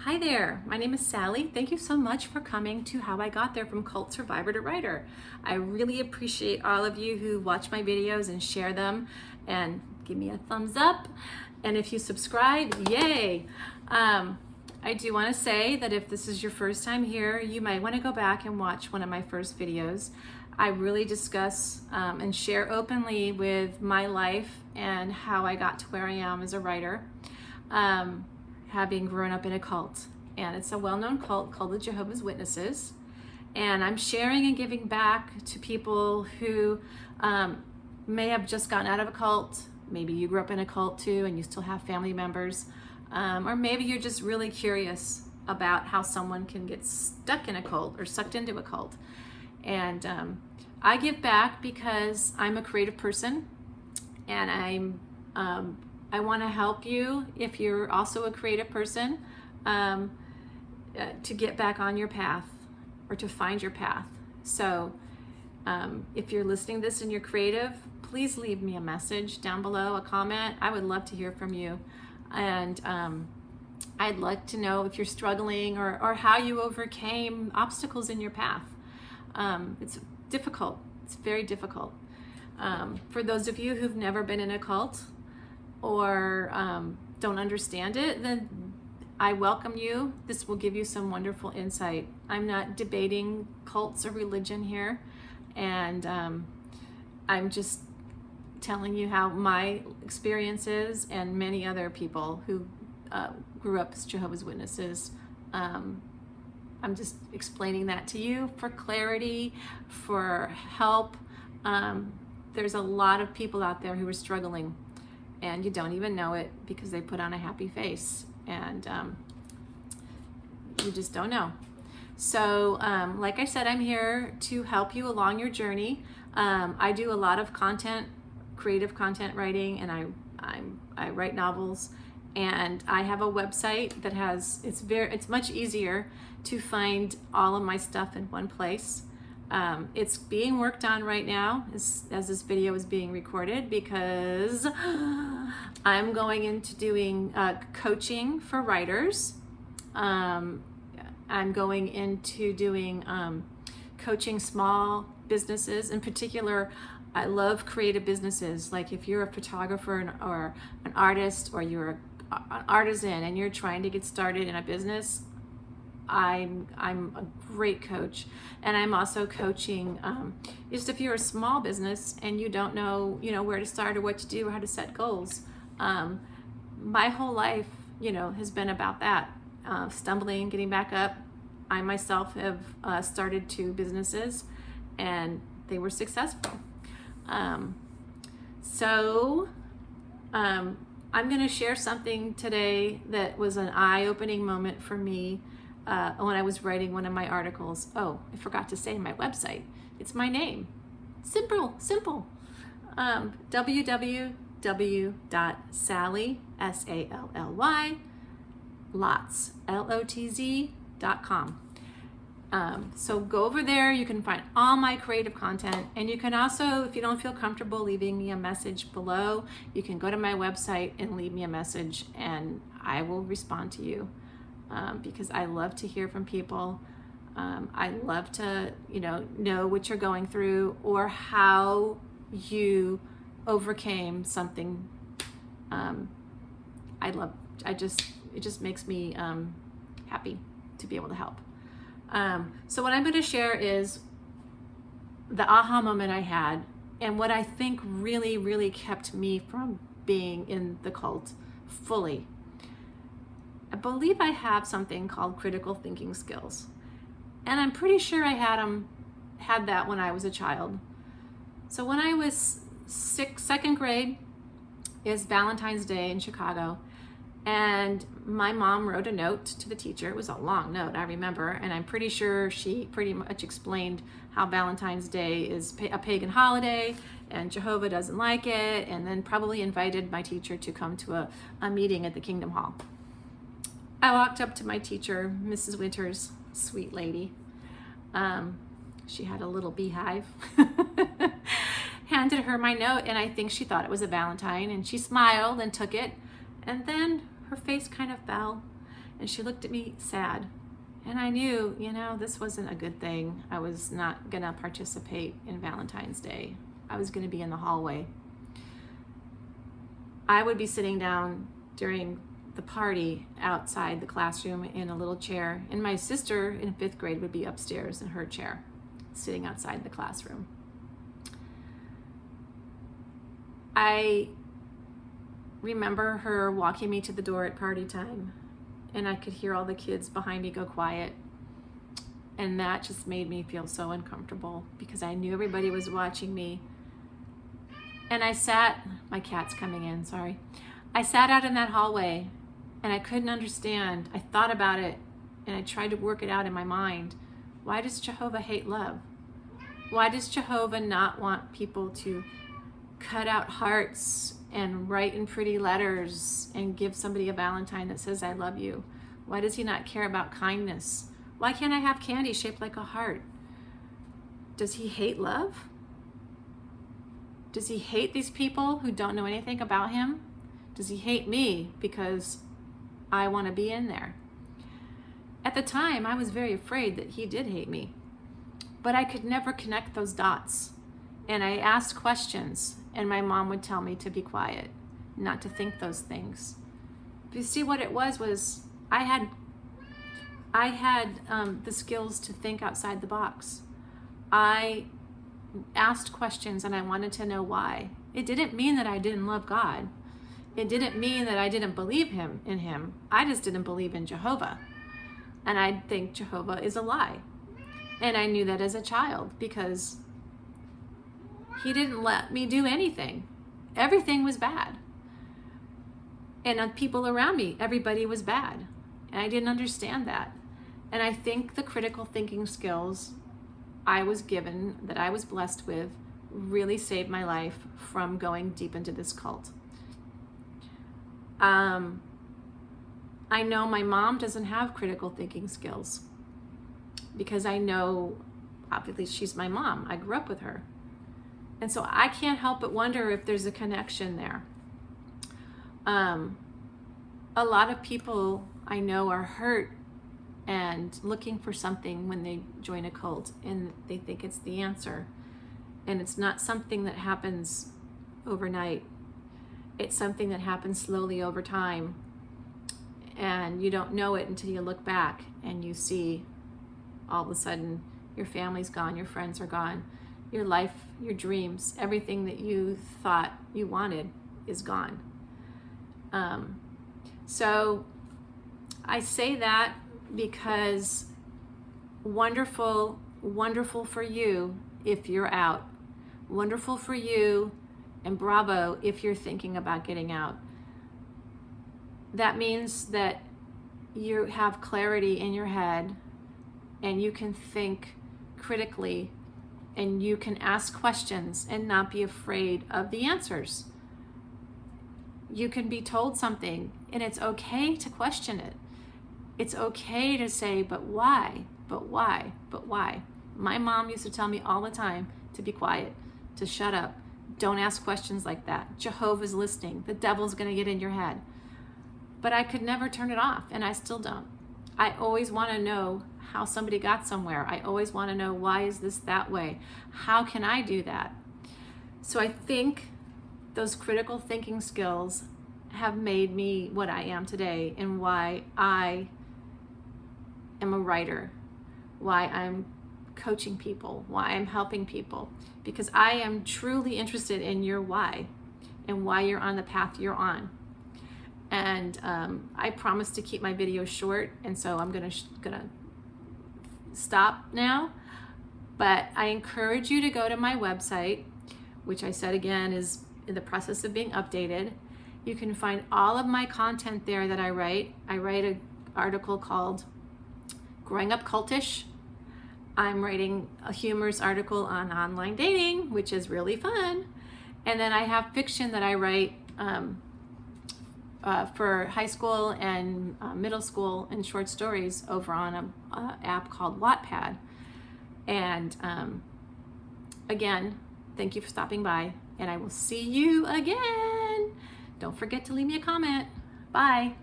Hi there, my name is Sally. Thank you so much for coming to How I Got There from Cult Survivor to Writer. I really appreciate all of you who watch my videos and share them and give me a thumbs up. And if you subscribe, yay! I do want to say that if this is your first time here, you might want to go back and watch one of my first videos. I really discuss and share openly with my life and how I got to where I am as a writer. Having grown up in a cult, and it's a well-known cult called the Jehovah's Witnesses, and I'm sharing and giving back to people who may have just gotten out of a cult. Maybe you grew up in a cult too and you still have family members, or maybe you're just really curious about how someone can get stuck in a cult or sucked into a cult. And I give back because I'm a creative person, and I want to help you if you're also a creative person to get back on your path or to find your path. So if you're listening to this and you're creative, please leave me a message down below, a comment. I would love to hear from you. And I'd like to know if you're struggling or how you overcame obstacles in your path. It's difficult. It's very difficult. For those of you who've never been in a cult, or don't understand it, then I welcome you. This will give you some wonderful insight. I'm not debating cults or religion here, and I'm just telling you how my experience is, and many other people who grew up as Jehovah's Witnesses. I'm just explaining that to you for clarity, for help. There's a lot of people out there who are struggling, and you don't even know it because they put on a happy face, and you just don't know. So like I said, I'm here to help you along your journey. I do a lot of content, creative content writing, and I write novels, and I have a website that has, it's much easier to find all of my stuff in one place. It's being worked on right now as this video is being recorded, because I'm going into doing coaching for writers. I'm going into doing coaching small businesses. In particular, I love creative businesses. Like if you're a photographer or an artist, or you're an artisan and you're trying to get started in a business, I'm a great coach. And I'm also coaching just if you're a small business and you don't know, where to start or what to do or how to set goals. My whole life, has been about that, stumbling, getting back up. I myself have started 2 businesses, and they were successful. So I'm going to share something today that was an eye-opening moment for me. When I was writing one of my articles. Oh, I forgot to say my website. It's my name. Simple. www.sally, S-A-L-L-Y, lots, L-O-T-Z.com. So go over there. You can find all my creative content, and you can also, if you don't feel comfortable leaving me a message below, you can go to my website and leave me a message, and I will respond to you. Because I love to hear from people. I love to, know what you're going through or how you overcame something. It just makes me happy to be able to help. So what I'm going to share is the aha moment I had, and what I think really, really kept me from being in the cult fully. I believe I have something called critical thinking skills, and I'm pretty sure I had that when I was a child. So when I was second grade is Valentine's Day in Chicago, and my mom wrote a note to the teacher. It was a long note, I remember, and I'm pretty sure she pretty much explained how Valentine's Day is a pagan holiday and Jehovah doesn't like it, and then probably invited my teacher to come to a meeting at the Kingdom Hall. I walked up to my teacher, Mrs. Winters, sweet lady. She had a little beehive. Handed her my note, and I think she thought it was a Valentine, and she smiled and took it, and then her face kind of fell, And she looked at me sad. And I knew, this wasn't a good thing. I was not going to participate in Valentine's Day. I was going to be in the hallway. I would be sitting down during the party outside the classroom in a little chair, and my sister in 5th grade would be upstairs in her chair, sitting outside the classroom. I remember her walking me to the door at party time, and I could hear all the kids behind me go quiet. And that just made me feel so uncomfortable because I knew everybody was watching me. And I sat, my cat's coming in, sorry. I sat out in that hallway and I couldn't understand. I thought about it and I tried to work it out in my mind. Why does Jehovah hate love? Why does Jehovah not want people to cut out hearts and write in pretty letters and give somebody a Valentine that says, I love you? Why does he not care about kindness? Why can't I have candy shaped like a heart? Does he hate love? Does he hate these people who don't know anything about him? Does he hate me because I want to be in there? At the time, I was very afraid that he did hate me, but I could never connect those dots. And I asked questions, and my mom would tell me to be quiet, not to think those things. But you see, what it was I had the skills to think outside the box. I asked questions and I wanted to know why. It didn't mean that I didn't love God. It didn't mean that I didn't believe in him. I just didn't believe in Jehovah. And I think Jehovah is a lie. And I knew that as a child because he didn't let me do anything. Everything was bad. And people around me, everybody was bad. And I didn't understand that. And I think the critical thinking skills I was given, that I was blessed with, really saved my life from going deep into this cult. I know my mom doesn't have critical thinking skills because I know, obviously, she's my mom. I grew up with her. And so I can't help but wonder if there's a connection there. A lot of people I know are hurt and looking for something when they join a cult, and they think it's the answer. And it's not something that happens overnight. It's something that happens slowly over time. And you don't know it until you look back and you see all of a sudden your family's gone, your friends are gone, your life, your dreams, everything that you thought you wanted is gone. So I say that because wonderful for you if you're out. Wonderful for you, and bravo if you're thinking about getting out. That means that you have clarity in your head and you can think critically and you can ask questions and not be afraid of the answers. You can be told something and it's okay to question it. It's okay to say, but why? But why? But why? My mom used to tell me all the time to be quiet, to shut up. Don't ask questions like that. Jehovah's listening. The devil's going to get in your head. But I could never turn it off, and I still don't. I always want to know how somebody got somewhere. I always want to know, why is this that way? How can I do that? So I think those critical thinking skills have made me what I am today, and why I am a writer, why I'm coaching people, why I'm helping people, because I am truly interested in your why and why you're on the path you're on. And I promise to keep my videos short, and so I'm gonna stop now. But I encourage you to go to my website, which I said again is in the process of being updated. You can find all of my content there that I write. I write an article called Growing Up Cultish. I'm writing a humorous article on online dating, which is really fun. And then I have fiction that I write for high school and middle school, and short stories over on an app called Wattpad. And again, thank you for stopping by, and I will see you again. Don't forget to leave me a comment. Bye.